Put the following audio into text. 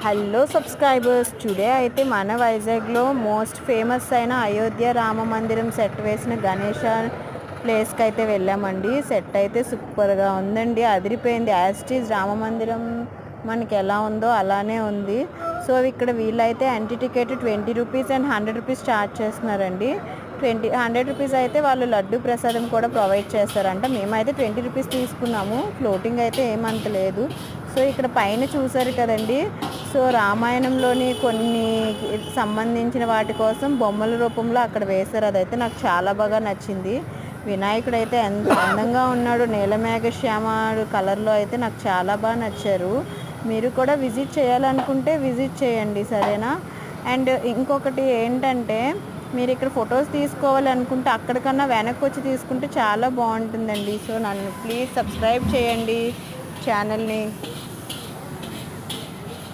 Hello subscribers, today అయితే మన వైజాగ్లో మోస్ట్ ఫేమస్ అయిన అయోధ్య రామ మందిరం సెట్ వేసిన గణేష ప్లేస్కి అయితే వెళ్ళామండి. సెట్ అయితే సూపర్గా ఉందండి, అదిరిపోయింది. యాజ్ ఇట్ ఈజ్ రామ మందిరం మనకి ఎలా ఉందో అలానే ఉంది. సో ఇక్కడ వీళ్ళైతే entry ticket 20 rupees and 100 rupees charge చేస్తున్నారండి. 100 రూపీస్ అయితే వాళ్ళు లడ్డు ప్రసాదం కూడా ప్రొవైడ్ చేస్తారంట. మేమైతే 20 రూపీస్ తీసుకున్నాము. ఫ్లోటింగ్ అయితే ఏమంత లేదు. సో ఇక్కడ పైన చూసారు కదండి, సో రామాయణంలోని కొన్ని సంబంధించిన వాటి కోసం బొమ్మల రూపంలో అక్కడ వేశారు. అదైతే నాకు చాలా బాగా నచ్చింది. వినాయకుడు అయితే ఎంత అందంగా ఉన్నాడు, నీలమేఘ శ్యామ కలర్లో అయితే నాకు చాలా బాగా నచ్చారు. మీరు కూడా విజిట్ చేయాలనుకుంటే విజిట్ చేయండి, సరేనా? అండ్ ఇంకొకటి ఏంటంటే, మీరు ఇక్కడ ఫొటోస్ తీసుకోవాలనుకుంటే అక్కడికన్నా వెనక్కి వచ్చి తీసుకుంటే చాలా బాగుంటుందండి. సో నన్ను ప్లీజ్ సబ్స్క్రైబ్ చేయండి ఛానల్ని.